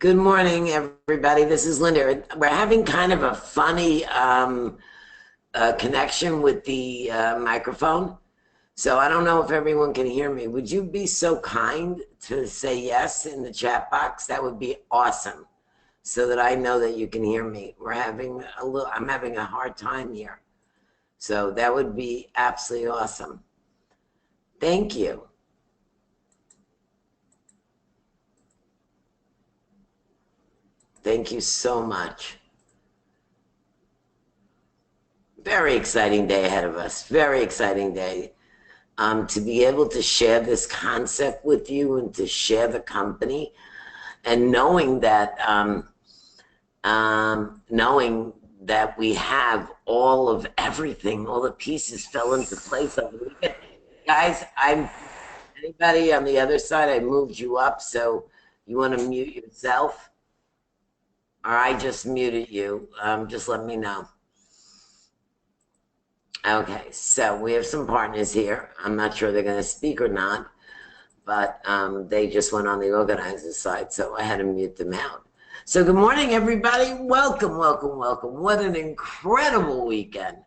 Good morning, everybody. This is Linda. We're having kind of a funny connection with the microphone. So I don't know if everyone can hear me. Would you be so kind to say yes in the chat box? That would be awesome, so that I know that you can hear me. I'm having a hard time here. So that would be absolutely awesome. Thank you. Thank you so much. Very exciting day ahead of us. Very exciting day. To be able to share this concept with you and to share the company, and knowing that we have all of everything, all the pieces fell into place over the weekend. Guys, anybody on the other side, I moved you up, so you want to mute yourself? Or I just muted you. Just let me know. Okay, so we have some partners here. I'm not sure they're going to speak or not, but they just went on the organizer side, so I had to mute them out. So good morning, everybody. Welcome, welcome, welcome. What an incredible weekend.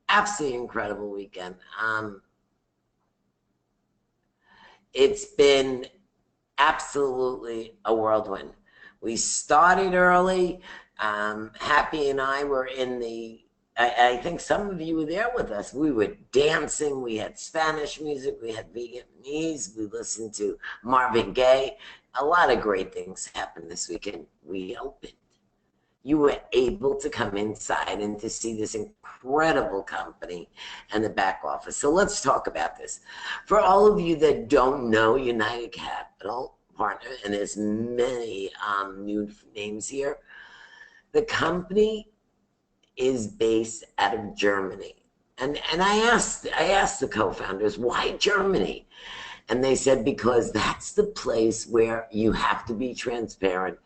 Absolutely incredible weekend. It's been absolutely a whirlwind. We started early. Happy and I were in the, I think some of you were there with us. We were dancing. We had Spanish music. We had Vietnamese. We listened to Marvin Gaye. A lot of great things happened this weekend. We opened. You were able to come inside and to see this incredible company and the back office. So let's talk about this. For all of you that don't know United Capital Partner, and there's many new names here, the company is based out of Germany. And I asked the co-founders, why Germany? And they said, because that's the place where you have to be transparent.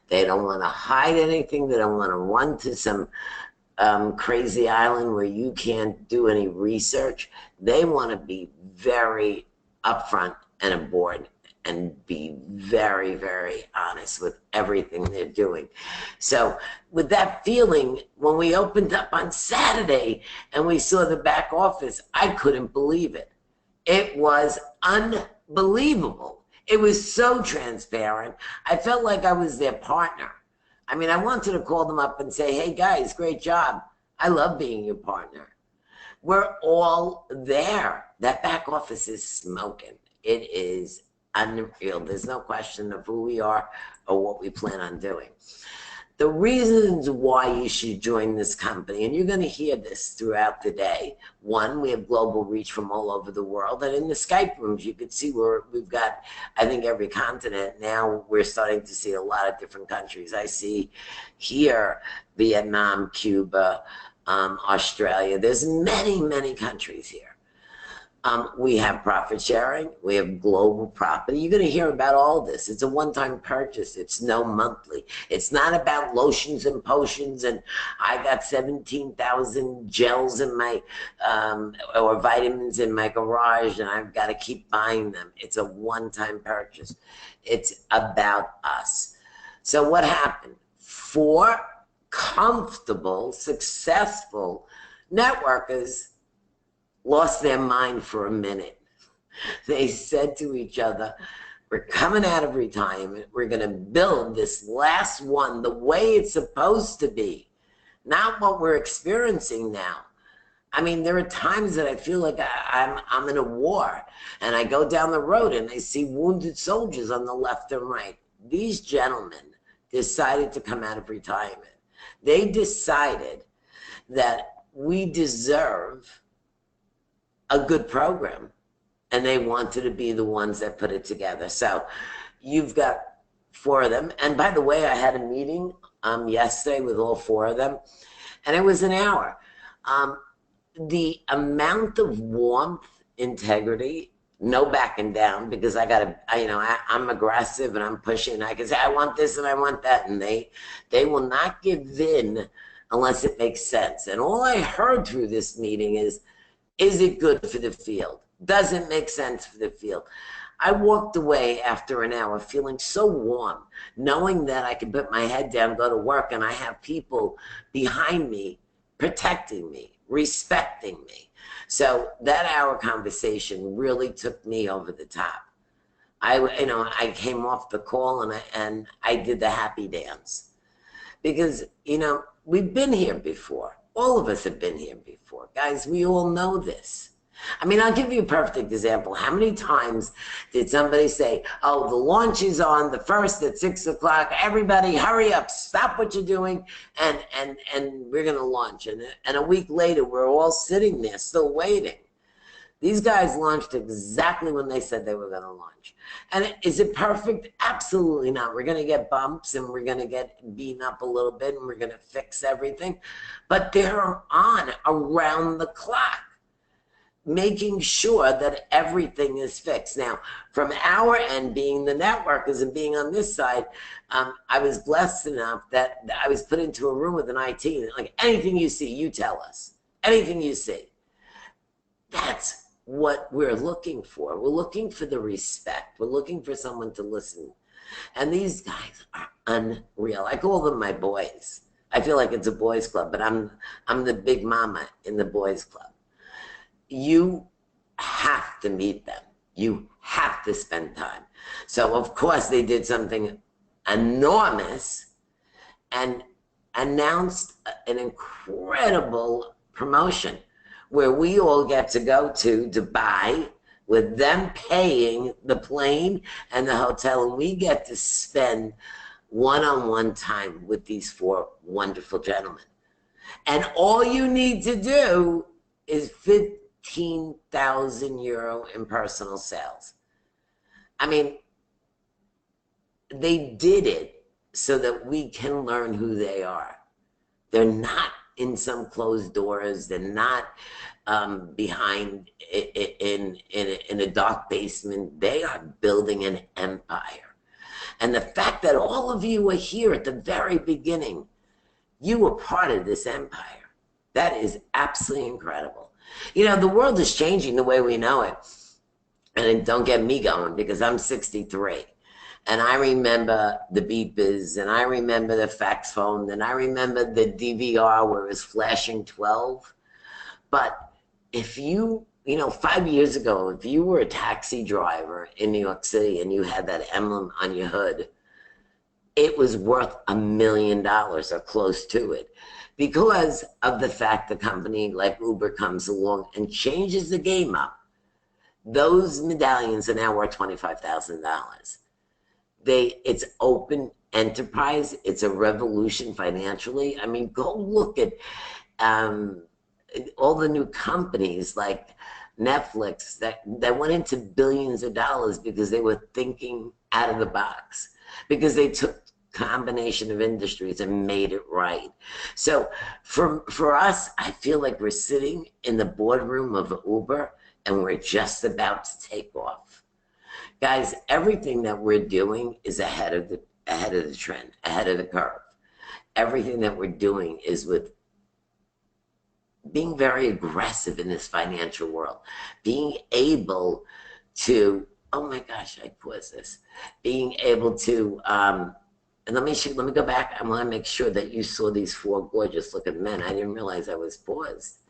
They don't want to hide anything. They don't want to run to some crazy island where you can't do any research. They want to be very upfront and aboard and be very, very honest with everything they're doing. So with that feeling, when we opened up on Saturday and we saw the back office, I couldn't believe it. It was unbelievable. It was so transparent. I felt like I was their partner. I mean, I wanted to call them up and say, hey guys, great job. I love being your partner. We're all there. That back office is smoking. It is unreal. There's no question of who we are or what we plan on doing. The reasons why you should join this company, and you're going to hear this throughout the day. One, we have global reach from all over the world. And in the Skype rooms, you can see we've got, I think, every continent. Now we're starting to see a lot of different countries. I see here Vietnam, Cuba, Australia. There's many, many countries here. We have profit sharing. We have global property. You're going to hear about all this. It's a one-time purchase. It's no monthly. It's not about lotions and potions and I got 17,000 gels in my, or vitamins in my garage and I've got to keep buying them. It's a one-time purchase. It's about us. So what happened? 4 comfortable, successful networkers lost their mind for a minute. They said to each other, we're coming out of retirement. We're going to build this last one the way it's supposed to be, not what we're experiencing now. I mean, there are times that I feel like I'm in a war and I go down the road and I see wounded soldiers on the left and right. These gentlemen decided to come out of retirement. They decided that we deserve a good program, and they wanted to be the ones that put it together. So you've got 4 of them. And by the way, I had a meeting yesterday with all 4 of them, and it was an hour. The amount of warmth, integrity, no backing down, because I'm aggressive and I'm pushing. I can say, I want this and I want that. And they will not give in unless it makes sense. And all I heard through this meeting is it good for the field? Does it make sense for the field? I walked away after an hour feeling so warm, knowing that I could put my head down, go to work, and I have people behind me protecting me, respecting me. So that hour conversation really took me over the top. I came off the call and I did the happy dance because, we've been here before. All of us have been here before. Guys, we all know this. I mean, I'll give you a perfect example. How many times did somebody say, oh, the launch is on the 1st at 6 o'clock. Everybody hurry up, stop what you're doing, and we're going to launch. And a week later, we're all sitting there still waiting. These guys launched exactly when they said they were going to launch. And is it perfect? Absolutely not. We're going to get bumps and we're going to get beaten up a little bit and we're going to fix everything. But they're on around the clock, making sure that everything is fixed. Now, from our end, being the networkers and being on this side, I was blessed enough that I was put into a room with an IT. Like, anything you see, you tell us. Anything you see. That's what we're looking for. We're looking for the respect. We're looking for someone to listen. And these guys are unreal. I call them my boys. I feel like it's a boys club, but I'm the big mama in the boys club. You have to meet them. You have to spend time. So, of course, they did something enormous and announced an incredible promotion where we all get to go to Dubai with them paying the plane and the hotel, and we get to spend one-on-one time with these 4 wonderful gentlemen. And all you need to do is 15,000 euro in personal sales. I mean, they did it so that we can learn who they are. They're not in some closed doors. They're not behind in a dark basement. They are building an empire. And the fact that all of you are here at the very beginning, you were part of this empire. That is absolutely incredible. The world is changing the way we know it. And don't get me going, because I'm 63. And I remember the beepers, and I remember the fax phone, and I remember the DVR where it was flashing 12. But if 5 years ago, if you were a taxi driver in New York City and you had that emblem on your hood, it was worth $1 million or close to it, because of the fact the company like Uber comes along and changes the game up. Those medallions are now worth $25,000. It's open enterprise. It's a revolution financially. I mean, go look at all the new companies like Netflix that went into billions of dollars because they were thinking out of the box, because they took combination of industries and made it right. So for us, I feel like we're sitting in the boardroom of Uber and we're just about to take off. Guys, everything that we're doing is ahead of the trend, ahead of the curve. Everything that we're doing is with being very aggressive in this financial world, being able to, oh my gosh, I paused this, being able to, and let me go back. I want to make sure that you saw these 4 gorgeous looking men. I didn't realize I was paused.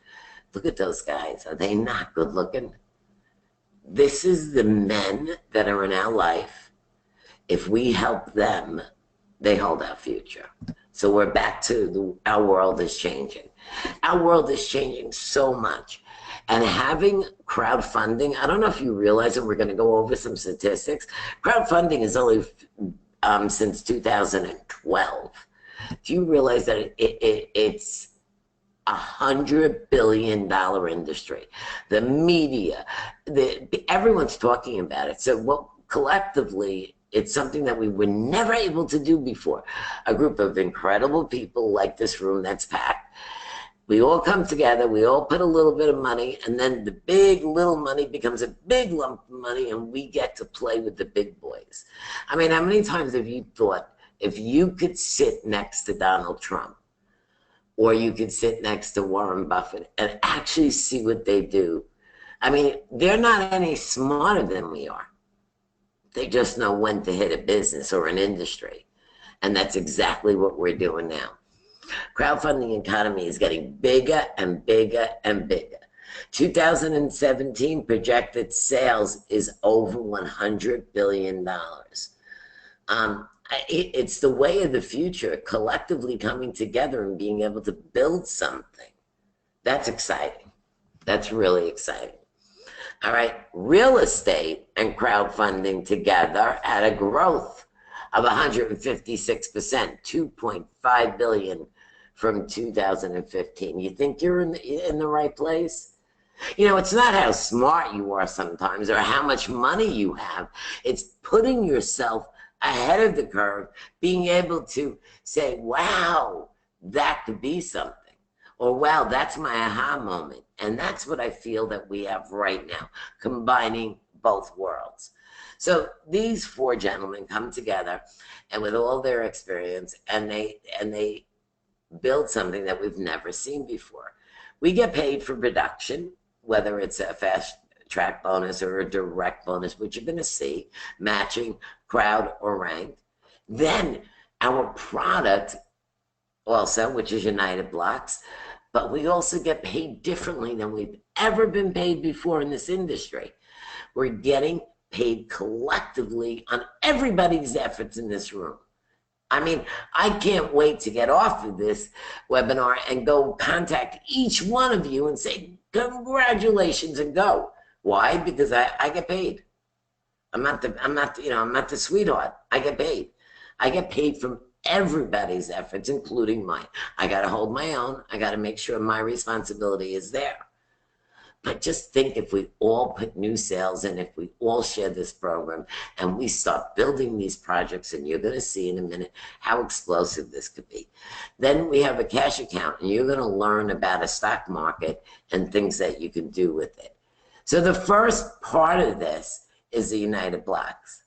Look at those guys. Are they not good looking? This is the men that are in our life. If we help them, they hold our future. So we're back to our world is changing. Our world is changing so much. And having crowdfunding, I don't know if you realize it, we're going to go over some statistics. Crowdfunding is only since 2012. Do you realize that it's $100 billion industry? The media, everyone's talking about it. So collectively, it's something that we were never able to do before. A group of incredible people like this room that's packed. We all come together, we all put a little bit of money, and then the big little money becomes a big lump of money, and we get to play with the big boys. I mean, how many times have you thought, if you could sit next to Donald Trump, or you could sit next to Warren Buffett and actually see what they do? I mean, they're not any smarter than we are. They just know when to hit a business or an industry. And that's exactly what we're doing now. Crowdfunding economy is getting bigger and bigger and bigger. 2017 projected sales is over $100 billion. It's the way of the future, collectively coming together and being able to build something. That's exciting. That's really exciting. All right, real estate and crowdfunding together had a growth of 156%, 2.5 billion from 2015. You think you're in the right place? You know, it's not how smart you are sometimes or how much money you have. It's putting yourself ahead of the curve, being able to say, wow, that could be something. Or, wow, that's my aha moment. And that's what I feel that we have right now, combining both worlds. So these four gentlemen come together and with all their experience, and they build something that we've never seen before. We get paid for production, whether it's a fast track bonus or a direct bonus, which you're going to see, matching, crowd, or ranked. Then our product also, which is United Blocks, but we also get paid differently than we've ever been paid before in this industry. We're getting paid collectively on everybody's efforts in this room. I mean, I can't wait to get off of this webinar and go contact each one of you and say, congratulations, and go. Why? Because I get paid. I'm not the sweetheart. I get paid. I get paid from everybody's efforts, including mine. I got to hold my own. I got to make sure my responsibility is there. But just think, if we all put new sales in, if we all share this program and we start building these projects, and you're going to see in a minute how explosive this could be. Then we have a cash account, and you're going to learn about a stock market and things that you can do with it. So the first part of this is the United Blocks.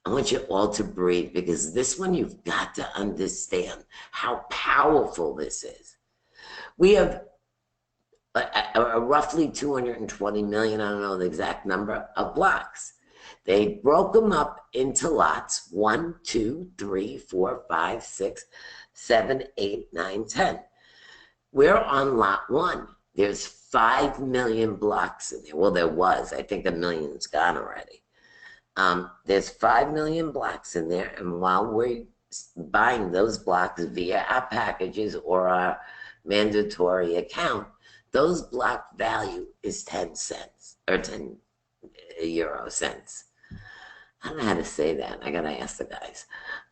I want you all to breathe, because this one you've got to understand how powerful this is. We have roughly 220 million, I don't know the exact number, of blocks. They broke them up into lots, 1, 2, 3, 4, 5, 6, 7, 8, 9, 10. We're on lot 1. There's 5 million blocks in there. Well, there was. I think 1 million's gone already. There's 5 million blocks in there, and while we're buying those blocks via our packages or our mandatory account, those block value is 10 cents or 10 euro cents. I don't know how to say that. I got to ask the guys.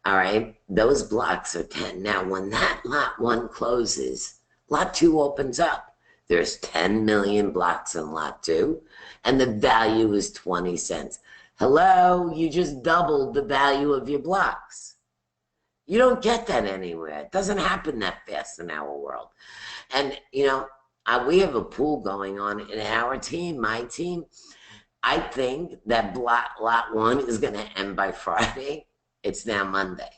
All right. Those blocks are 10. Now, when that lot 1 closes, lot 2 opens up. There's 10 million blocks in lot 2, and the value is 20 cents. Hello, you just doubled the value of your blocks. You don't get that anywhere. It doesn't happen that fast in our world. And, you know, we have a pool going on in our team, my team. I think that lot 1 is going to end by Friday. It's now Monday.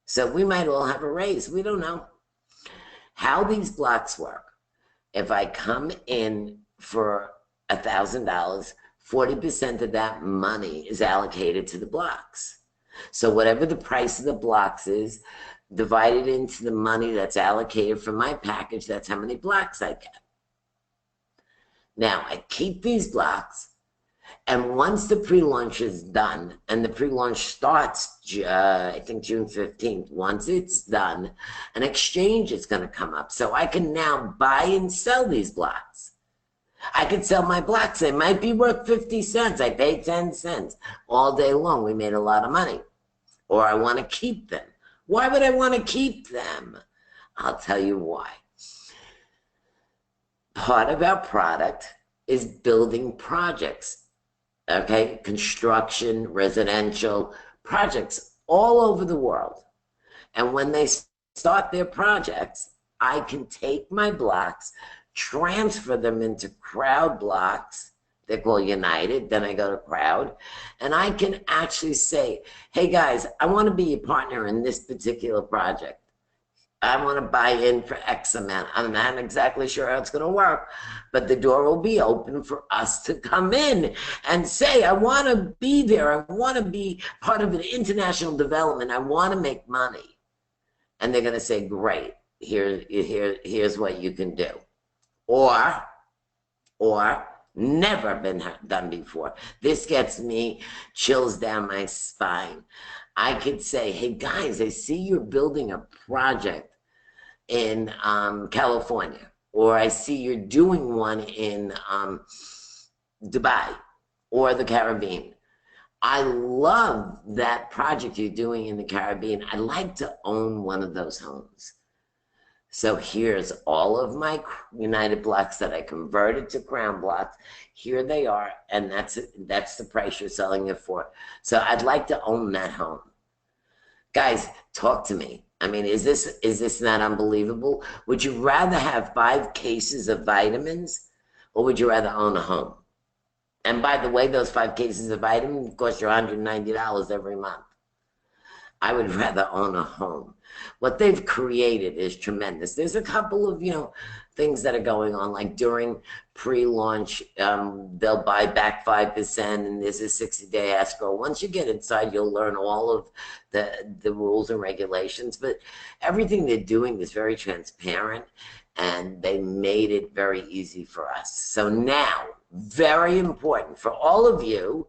So we might all have a raise. We don't know how these blocks work. If I come in for $1,000, 40% of that money is allocated to the blocks. So whatever the price of the blocks is, divided into the money that's allocated for my package, that's how many blocks I get. Now, I keep these blocks, and once the pre-launch is done, and the pre-launch starts, I think June 15th, once it's done, an exchange is going to come up. So I can now buy and sell these blocks. I could sell my blocks. They might be worth 50 cents. I paid 10 cents all day long. We made a lot of money. Or I want to keep them. Why would I want to keep them? I'll tell you why. Part of our product is building projects, okay? Construction, residential projects all over the world. And when they start their projects, I can take my blocks, transfer them into crowd blocks. They're called United. Then I go to crowd, and I can actually say, hey guys, I want to be a partner in this particular project. I want to buy in for X amount. I'm not exactly sure how it's going to work, but the door will be open for us to come in and say, I want to be there. I want to be part of an international development. I want to make money. And they're going to say, great, here's what you can do. Or never been done before. This gets me chills down my spine. I could say, hey guys, I see you're building a project in California, or I see you're doing one in Dubai or the Caribbean. I love that project you're doing in the Caribbean. I'd like to own one of those homes. So here's all of my United blocks that I converted to Crown blocks. Here they are, and that's the price you're selling it for. So I'd like to own that home. Guys, talk to me. I mean, is this not unbelievable? Would you rather have 5 cases of vitamins, or would you rather own a home? And by the way, those 5 cases of vitamins cost you $190 every month. I would rather own a home. What they've created is tremendous. There's a couple of, things that are going on, like during pre-launch, they'll buy back 5%, and there's a 60-day escrow. Once you get inside, you'll learn all of the rules and regulations, but everything they're doing is very transparent, and they made it very easy for us. So now, very important for all of you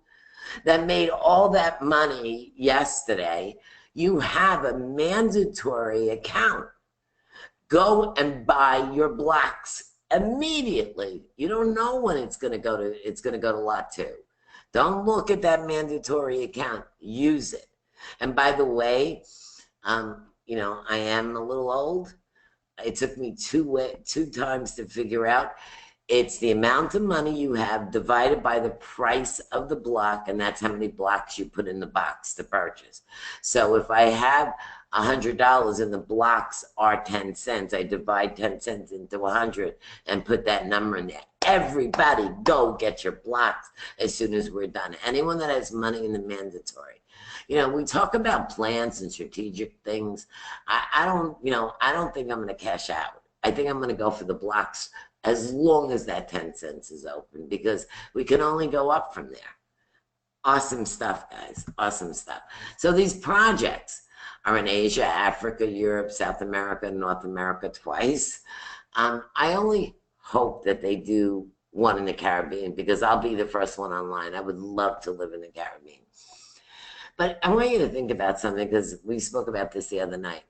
that made all that money yesterday, you have a mandatory account. Go and buy your blocks immediately. You don't know when it's going to go to lot 2. Don't look at that mandatory account. Use it. And by the way, I am a little old. It took me two times to figure out. It's the amount of money you have divided by the price of the block, and that's how many blocks you put in the box to purchase. So if I have $100 and the blocks are 10 cents, I divide 10 cents into 100 and put that number in there. Everybody go get your blocks as soon as we're done. Anyone that has money in the mandatory. We talk about plans and strategic things. I don't think I'm going to cash out. I think I'm going to go for the blocks as long as that 10 cents is open, because we can only go up from there. Awesome stuff, guys. Awesome stuff. So these projects are in Asia, Africa, Europe, South America, North America twice. I only hope that they do one in the Caribbean, because I'll be the first one online. I would love to live in the Caribbean. But I want you to think about something, because we spoke about this the other night.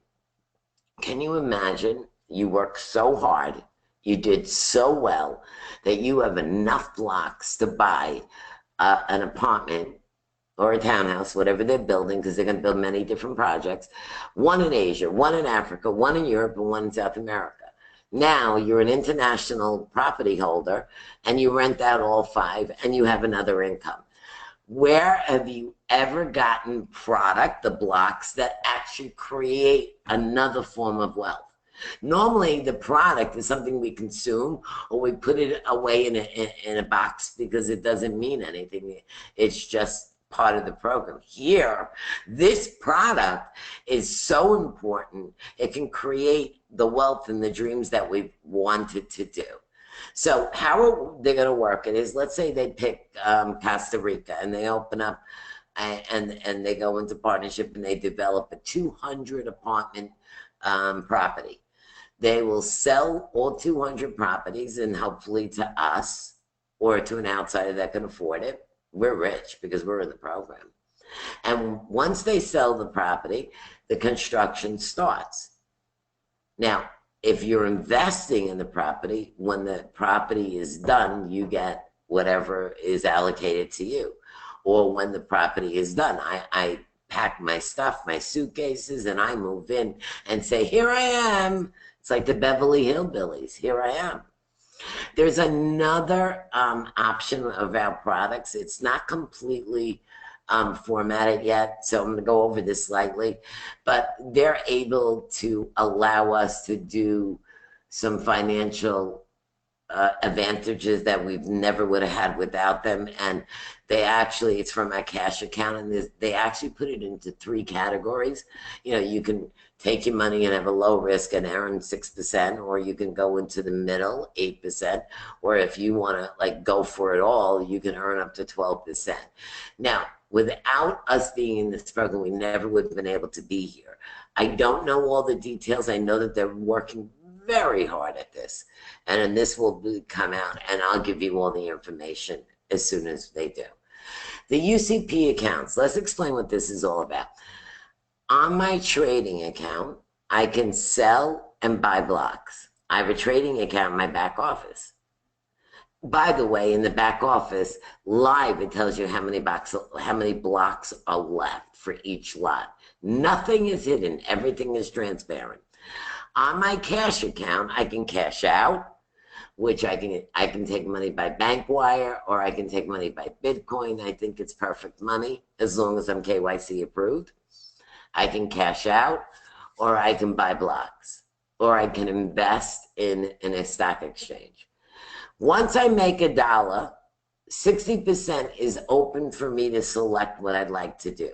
Can you imagine you work so hard, you did so well, that you have enough blocks to buy an apartment or a townhouse, whatever they're building, because they're going to build many different projects, one in Asia, one in Africa, one in Europe, and one in South America. Now you're an international property holder, and you rent out all 5, and you have another income. Where have you ever gotten product, the blocks, that actually create another form of wealth? Normally, the product is something we consume, or we put it away in a box because it doesn't mean anything. It's just part of the program. Here, this product is so important. It can create the wealth and the dreams that we've wanted to do. So how they're going to work it is, let's say they pick Costa Rica, and they open up and they go into partnership, and they develop a 200 apartment property. They will sell all 200 properties, and hopefully to us or to an outsider that can afford it. We're rich because we're in the program. And once they sell the property, the construction starts. Now, if you're investing in the property, when the property is done, you get whatever is allocated to you. Or when the property is done, I pack my stuff, my suitcases, and I move in and say, here I am. It's like the Beverly Hillbillies. Here I am. There's another option of our products. It's not completely formatted yet, so I'm going to go over this slightly. But they're able to allow us to do some financial advantages that we've never would have had without them. And they actually, it's from our cash account, and they actually put it into 3 categories. You know, you can take your money and have a low risk and earn 6%, or you can go into the middle, 8%, or if you want to like go for it all, you can earn up to 12%. Now, without us being in this program, we never would have been able to be here. I don't know all the details. I know that they're working very hard at this, and then this will come out, and I'll give you all the information as soon as they do. The UCP accounts, let's explain what this is all about. On my trading account, I can sell and buy blocks. I have a trading account in my back office. By the way, in the back office, live, it tells you how many blocks are left for each lot. Nothing is hidden. Everything is transparent. On my cash account, I can cash out, which I can take money by bank wire, or I can take money by Bitcoin. I think it's perfect money as long as I'm KYC approved. I can cash out, or I can buy blocks, or I can invest in a stock exchange. Once I make $1, 60% is open for me to select what I'd like to do.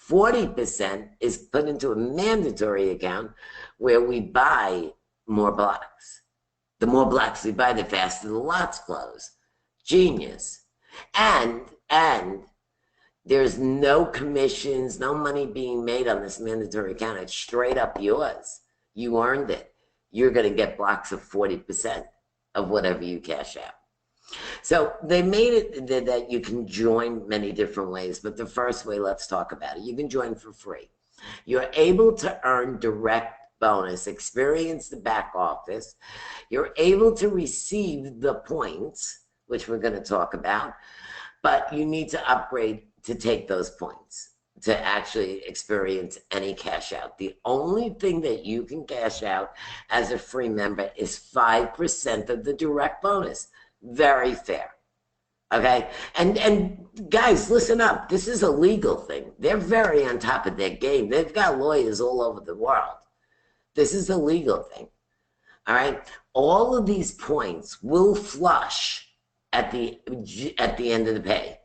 40% is put into a mandatory account where we buy more blocks. The more blocks we buy, the faster the lots close. Genius. And there's no commissions, no money being made on this mandatory account. It's straight up yours. You earned it. You're going to get blocks of 40% of whatever you cash out. So they made it that you can join many different ways, but the first way, let's talk about it. You can join for free. You're able to earn direct bonus, experience the back office. You're able to receive the points, which we're going to talk about, but you need to upgrade to take those points to actually experience any cash out. The only thing that you can cash out as a free member is 5% of the direct bonus. Very fair. Okay? And guys, listen up. This is a legal thing. They're very on top of their game. They've got lawyers all over the world. This is a legal thing. All right? All of these points will flush at the end of the pay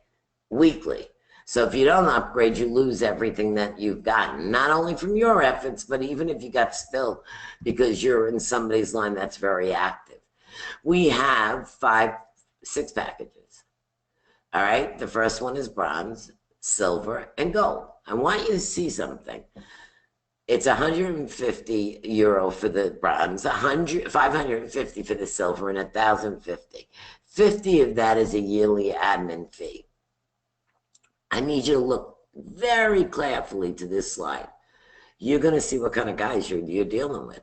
weekly. So if you don't upgrade, you lose everything that you've gotten, not only from your efforts, but even if you got spilled because you're in somebody's line that's very active. We have 6 packages. All right. The first one is bronze, silver, and gold. I want you to see something. It's €150 for the bronze, 550 for the silver, and 1,050. 50 of that is a yearly admin fee. I need you to look very carefully to this slide. You're going to see what kind of guys you're dealing with.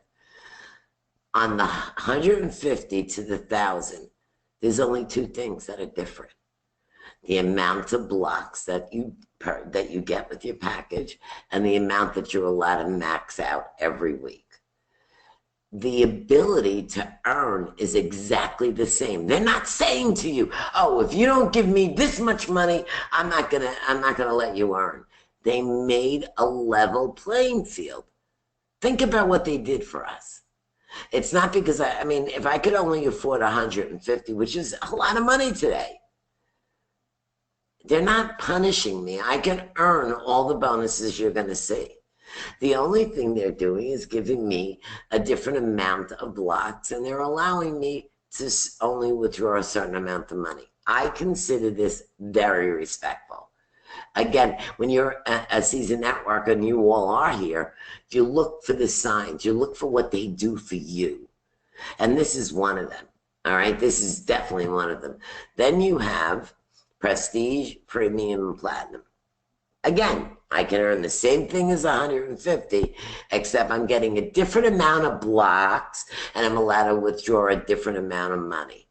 On the 150 to the 1,000, there's only 2 things that are different. The amount of blocks that you get with your package and the amount that you're allowed to max out every week. The ability to earn is exactly the same. They're not saying to you, oh, if you don't give me this much money, I'm not gonna let you earn. They made a level playing field. Think about what they did for us. It's not because I mean, if I could only afford 150, which is a lot of money today, they're not punishing me. I can earn all the bonuses you're going to see. The only thing they're doing is giving me a different amount of blocks, and they're allowing me to only withdraw a certain amount of money. I consider this very respectful. Again, when you're a seasoned networker, and you all are here, you look for the signs. You look for what they do for you. And this is one of them. All right? This is definitely one of them. Then you have Prestige, Premium, and Platinum. Again, I can earn the same thing as 150, except I'm getting a different amount of blocks, and I'm allowed to withdraw a different amount of money.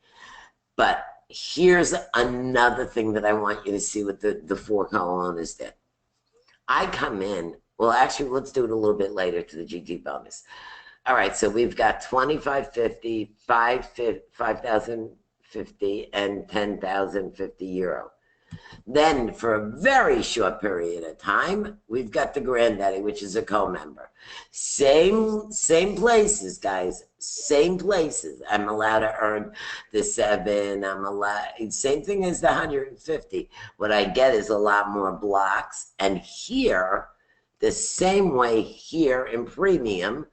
But here's another thing that I want you to see what the 4 co-owners did. I come in, well, actually, let's do it a little bit later to the GT bonus. All right, so we've got 2,550, 5,050, and 10,050 euro. Then for a very short period of time, we've got the granddaddy, which is a co-member. Same places, guys. Same places. I'm allowed to earn the 7. I'm allowed, same thing as the 150. What I get is a lot more blocks. And here, the same way here in premium,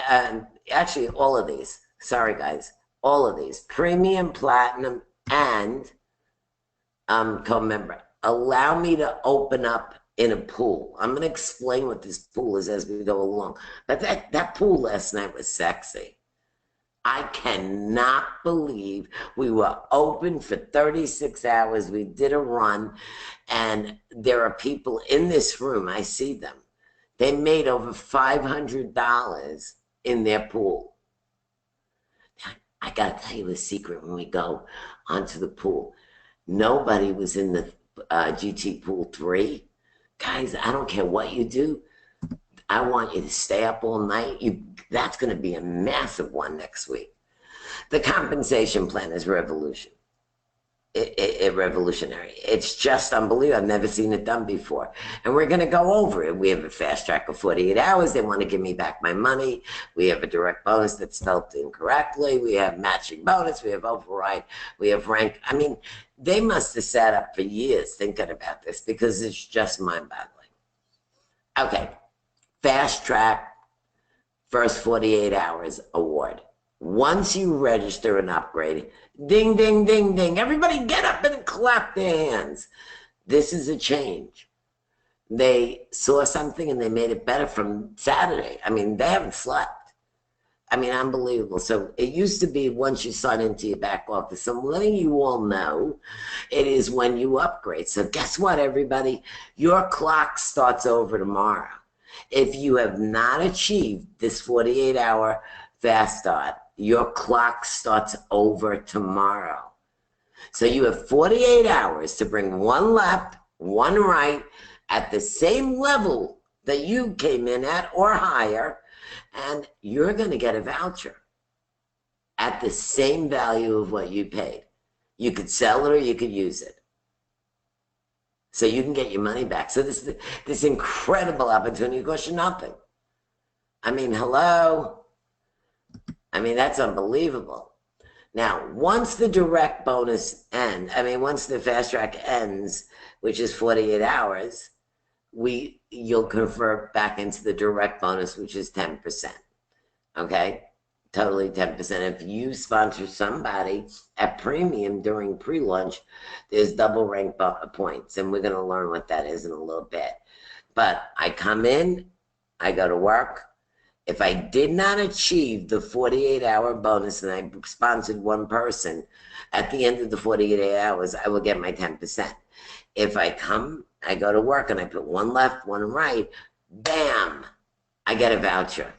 and actually all of these, sorry guys, all of these, premium, platinum, and co-member, allow me to open up in a pool. I'm going to explain what this pool is as we go along. But that pool last night was sexy. I cannot believe we were open for 36 hours. We did a run, and there are people in this room. I see them. They made over $500 in their pool. I got to tell you a secret when we go onto the pool. Nobody was in the GT Pool 3. Guys, I don't care what you do. I want you to stay up all night. That's going to be a massive one next week. The compensation plan is revolution. Revolutionary. It's just unbelievable. I've never seen it done before. And we're going to go over it. We have a fast track of 48 hours. They want to give me back my money. We have a direct bonus that's spelled incorrectly. We have matching bonus. We have override. We have rank. I mean, they must have sat up for years thinking about this because it's just mind-boggling. Okay. Fast track, first 48 hours award. Once you register and upgrade, ding, ding, ding, ding. Everybody get up and clap their hands. This is a change. They saw something and they made it better from Saturday. I mean, they haven't slept. I mean, unbelievable. So it used to be once you sign into your back office. So I'm letting you all know it is when you upgrade. So guess what, everybody? Your clock starts over tomorrow. If you have not achieved this 48-hour fast start, your clock starts over tomorrow. So you have 48 hours to bring one left, one right at the same level that you came in at or higher, and you're going to get a voucher at the same value of what you paid. You could sell it or you could use it. So you can get your money back. So this incredible opportunity costs you nothing. I mean, hello? I mean, that's unbelievable. Now, once the direct bonus ends, once the fast track ends, which is 48 hours, you'll convert back into the direct bonus, which is 10%. Okay? Totally 10%. If you sponsor somebody at premium during pre-launch, there's double rank points, and we're going to learn what that is in a little bit. But I come in, I go to work. If I did not achieve the 48-hour bonus and I sponsored one person, at the end of the 48 hours, I will get my 10%. If I come, I go to work and I put one left, one right, bam, I get a voucher.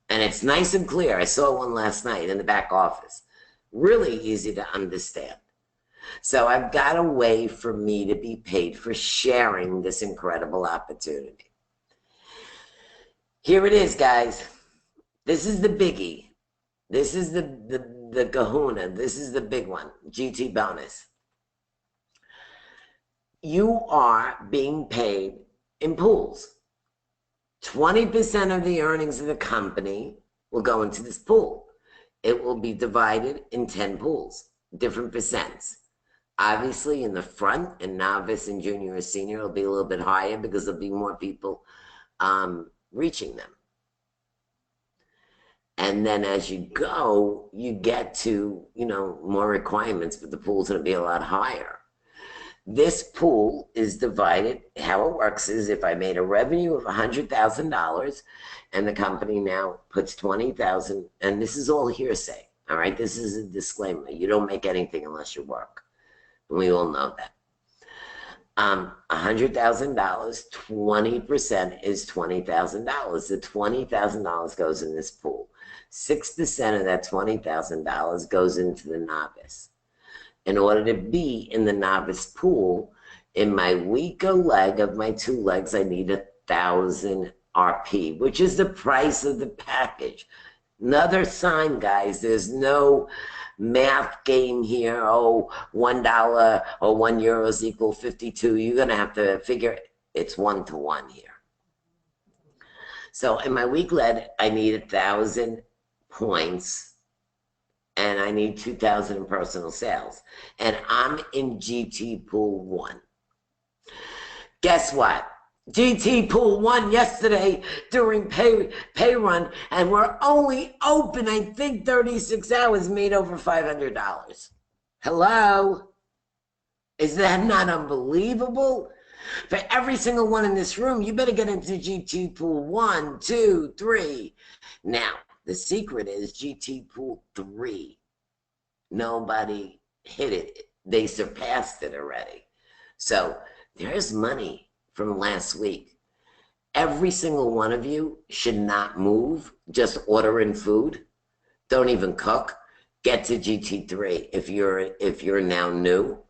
And it's nice and clear. I saw one last night in the back office. Really easy to understand. So I've got a way for me to be paid for sharing this incredible opportunity. Here it is, guys. This is the biggie. This is the kahuna. This is the big one, GT bonus. You are being paid in pools. 20% of the earnings of the company will go into this pool. It will be divided in 10 pools, different percents. Obviously, in the front, in novice and junior or senior, it'll be a little bit higher because there'll be more people reaching them. And then as you go, you get to, more requirements, but the pool's going to be a lot higher. This pool is divided. How it works is if I made a revenue of $100,000 and the company now puts $20,000, and this is all hearsay, all right? This is a disclaimer. You don't make anything unless you work. We all know that. $100,000, 20% is $20,000. The $20,000 goes in this pool. 6% of that $20,000 goes into the novice. In order to be in the novice pool, in my weaker leg of my 2 legs, I need 1,000 RP, which is the price of the package. Another sign, guys, there's no math game here. Oh, $1 or €1 is equal 52. You're going to have to figure it's 1-to-1 here. So in my week lead, I need 1,000 points and I need 2,000 in personal sales. And I'm in GT Pool 1. Guess what? GT Pool 1 yesterday during pay run, and we're only open, I think, 36 hours, made over $500. Hello? Is that not unbelievable? For every single one in this room, you better get into GT Pool 1, 2, 3. Now, the secret is GT Pool 3. Nobody hit it. They surpassed it already. So there's money from last week. Every single one of you should not move. Just order in food. Don't even cook. Get to GT3 if you're now new,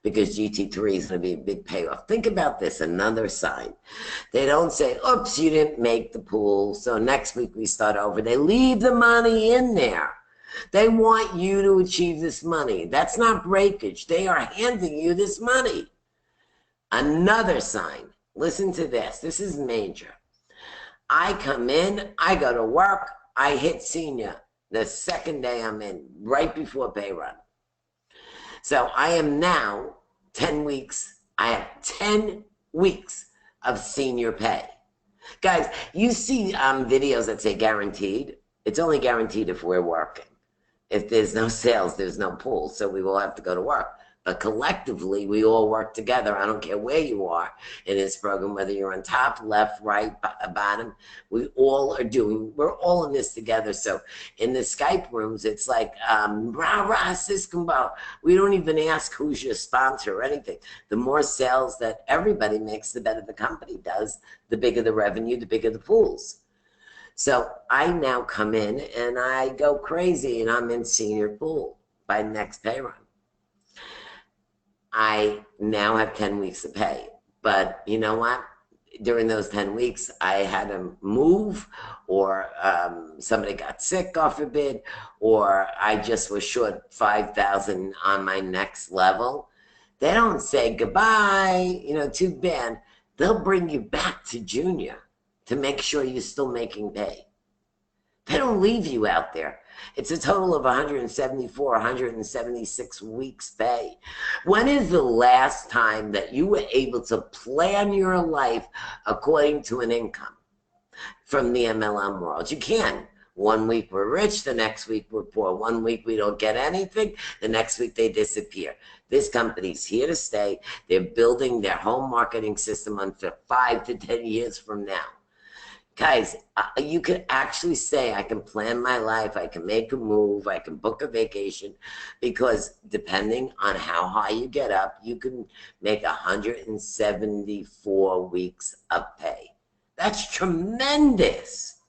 because GT3 is going to be a big payoff. Think about this, another sign. They don't say, oops, you didn't make the pool, so next week we start over. They leave the money in there. They want you to achieve this money. That's not breakage. They are handing you this money. Another sign. Listen to this. This is major. I come in, I go to work, I hit senior the second day I'm in, right before pay run. So I am now 10 weeks. I have 10 weeks of senior pay. Guys, you see videos that say guaranteed. It's only guaranteed if we're working. If there's no sales, there's no pool, so we will have to go to work. But collectively, we all work together. I don't care where you are in this program, whether you're on top, left, right, bottom. We're all in this together. So in the Skype rooms, it's like, rah, rah, siskumbo. We don't even ask who's your sponsor or anything. The more sales that everybody makes, the better the company does. The bigger the revenue, the bigger the pools. So I now come in and I go crazy and I'm in senior pool by next pay run. I now have 10 weeks of pay, but you know what? During those 10 weeks, I had to move, or somebody got sick, God forbid, or I just was short 5,000 on my next level. They don't say goodbye, too bad. They'll bring you back to junior to make sure you're still making pay. They don't leave you out there. It's a total of 174, 176 weeks pay. When is the last time that you were able to plan your life according to an income from the MLM world? You can. 1 week we're rich, the next week we're poor. 1 week we don't get anything, the next week they disappear. This company's here to stay. They're building their whole marketing system until 5 to 10 years from now. Guys, you can actually say, I can plan my life, I can make a move, I can book a vacation, because depending on how high you get up, you can make 174 weeks of pay. That's tremendous.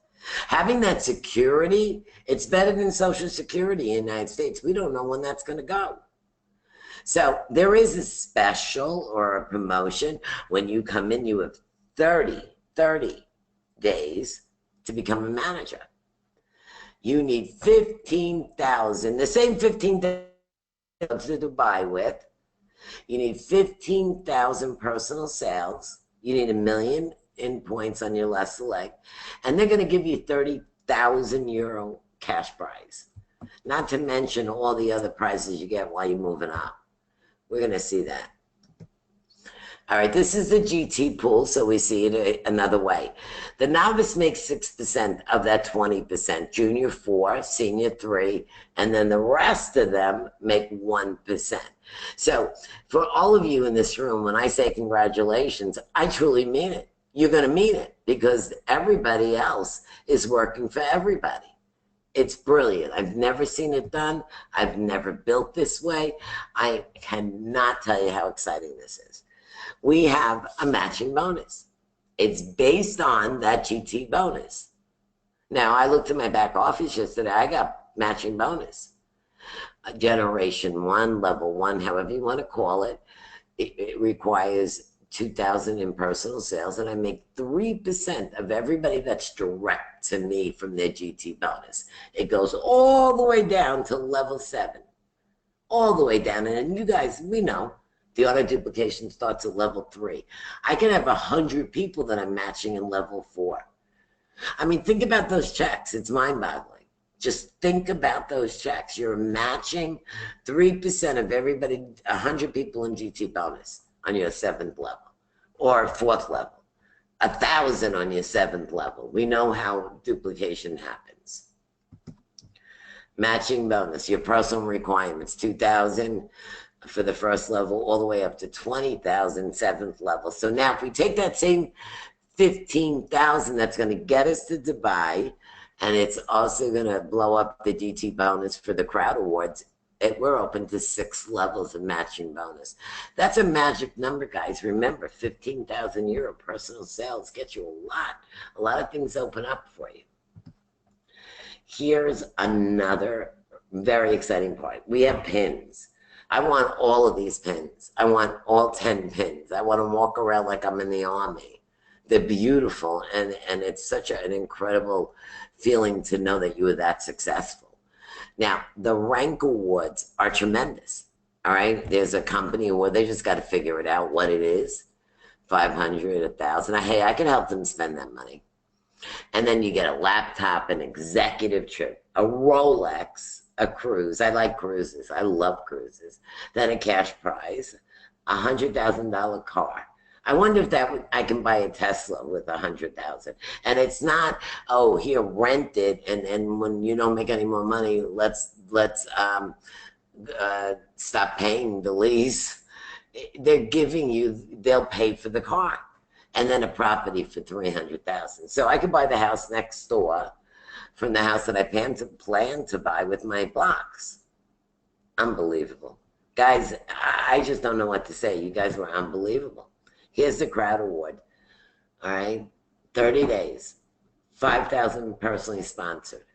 Having that security, it's better than Social Security in the United States. We don't know when that's going to go. So there is a special or a promotion. When you come in, you have 30 days to become a manager. You need 15,000, the same 15,000 to Dubai with. You need 15,000 personal sales. You need 1 million in points on your last leg. And they're going to give you 30,000 euro cash prize. Not to mention all the other prizes you get while you're moving up. We're going to see that. All right, this is the GT pool, so we see it another way. The novice makes 6% of that 20%, junior 4%, senior 3%, and then the rest of them make 1%. So for all of you in this room, when I say congratulations, I truly mean it. You're going to mean it, because everybody else is working for everybody. It's brilliant. I've never seen it done. I've never built this way. I cannot tell you how exciting this is. We have a matching bonus. It's based on that GT bonus. Now, I looked at my back office yesterday. I got matching bonus. Generation 1, level 1, however you want to call it. It requires 2,000 in personal sales, and I make 3% of everybody that's direct to me from their GT bonus. It goes all the way down to level 7, all the way down. And you guys, we know the auto duplication starts at level 3. I can have 100 people that I'm matching in level 4. I mean, think about those checks. It's mind-boggling. Just think about those checks. You're matching 3% of everybody, 100 people in GT bonus on your 7th level or 4th level, 1,000 on your 7th level. We know how duplication happens. Matching bonus, your personal requirements, 2,000 for the 1st level all the way up to 20,000 7th level. So now if we take that same 15,000, that's going to get us to Dubai, and it's also going to blow up the GT bonus for the crowd awards. We're open to 6 levels of matching bonus. That's a magic number, guys. Remember, 15,000 euro personal sales get you a lot of things open up for you. Here's another very exciting part. We have pins. I want all of these pins. I want all 10 pins. I want to walk around like I'm in the army. They're beautiful, and it's such an incredible feeling to know that you were that successful. Now, the rank awards are tremendous, all right? There's a company award. They just got to figure it out what it is, 500, 1,000. Hey, I can help them spend that money. And then you get a laptop, an executive trip, a Rolex, a cruise. I like cruises. I love cruises. Then a cash prize, a $100,000 car. I wonder if I can buy a Tesla with 100,000. And it's not, oh, here, rent it, and when you don't make any more money, let's stop paying the lease. They're giving you, they'll pay for the car, and then a property for 300,000. So I could buy the house next door from the house that I plan to buy with my blocks. Unbelievable. Guys, I just don't know what to say. You guys were unbelievable. Here's the crowd award, all right? 30 days, 5,000 personally sponsored.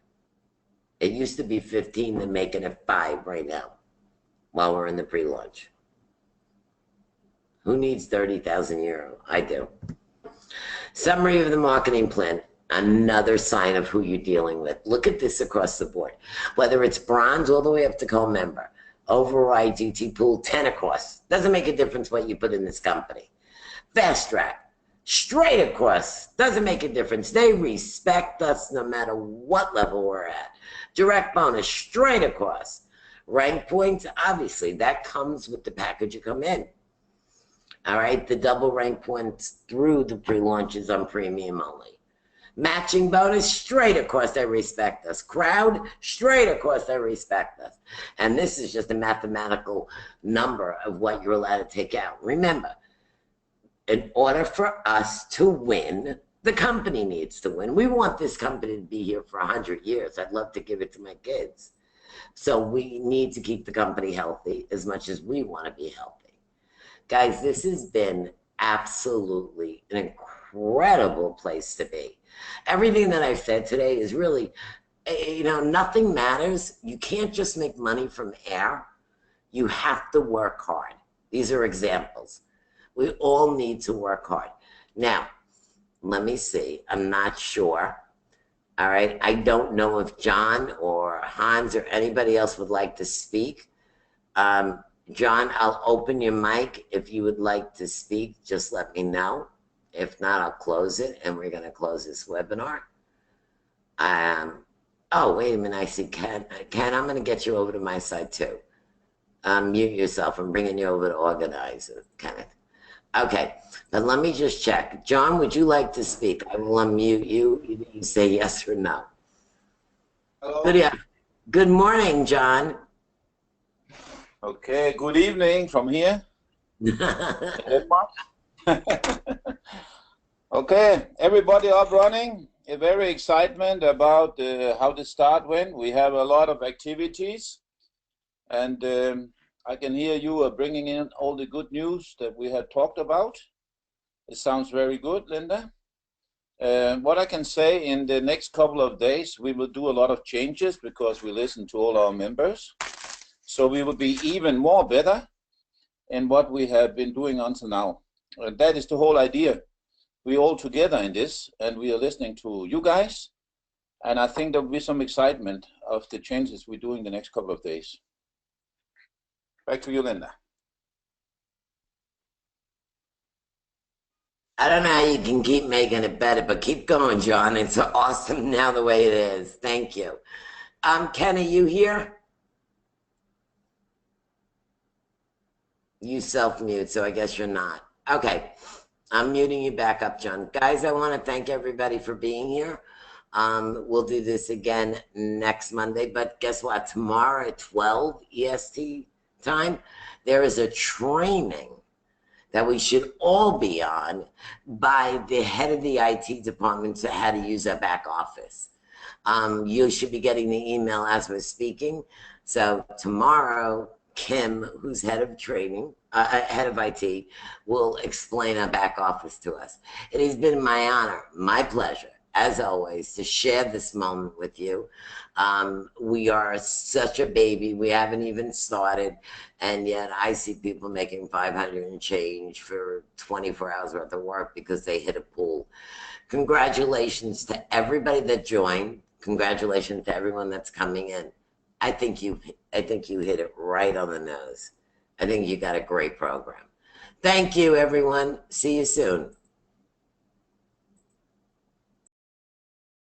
It used to be 15, they're making it 5 right now while we're in the pre-launch. Who needs 30,000 euro? I do. Summary of the marketing plan, another sign of who you're dealing with. Look at this across the board. Whether it's bronze all the way up to co-member, override GT pool, 10 across. Doesn't make a difference what you put in this company. Fast track, straight across, doesn't make a difference. They respect us no matter what level we're at. Direct bonus, straight across. Rank points, obviously, that comes with the package you come in. All right, the double rank points through the pre-launches on premium only. Matching bonus, straight across, they respect us. Crowd, straight across, they respect us. And this is just a mathematical number of what you're allowed to take out. Remember, in order for us to win, the company needs to win. We want this company to be here for 100 years. I'd love to give it to my kids. So we need to keep the company healthy as much as we want to be healthy. Guys, this has been absolutely an incredible place to be. Everything that I've said today is really, you know, nothing matters. You can't just make money from air. You have to work hard. These are examples. We all need to work hard. Now, let me see. I'm not sure. All right. I don't know if John or Hans or anybody else would like to speak. John, I'll open your mic. If you would like to speak, just let me know. If not, I'll close it, and we're going to close this webinar. Oh, wait a minute. I see Ken. Ken, I'm going to get you over to my side, too. Mute yourself. I'm bringing you over to organize it, Kenneth. Okay, but let me just check. John, would you like to speak? I will unmute you. You say yes or no. Hello. Good morning, John. Okay, good evening from here. Okay, everybody up running. A very excitement about how the start went. We have a lot of activities, and I can hear you are bringing in all the good news that we had talked about. It sounds very good, Linda. What I can say, in the next couple of days, we will do a lot of changes because we listen to all our members. So we will be even more better in what we have been doing until now. And that is the whole idea. We're all together in this, and we are listening to you guys. And I think there will be some excitement of the changes we're doing the next couple of days. Back to you, Linda. I don't know how you can keep making it better, but keep going, John. It's awesome now the way it is. Thank you. Ken, are you here? You self-mute, so I guess you're not. Okay, I'm muting you back up, John. Guys, I want to thank everybody for being here. We'll do this again next Monday, but guess what? Tomorrow at 12 EST time, there is a training that we should all be on by the head of the IT department to how to use our back office. You should be getting the email as we're speaking. So tomorrow, Kim, who's head of training, head of IT, will explain our back office to us. It has been my honor, my pleasure, as always, to share this moment with you. We are such a baby. We haven't even started. And yet I see people making 500 and change for 24 hours worth of work because they hit a pool. Congratulations to everybody that joined. Congratulations to everyone that's coming in. I think you hit it right on the nose. I think you got a great program. Thank you, everyone. See you soon.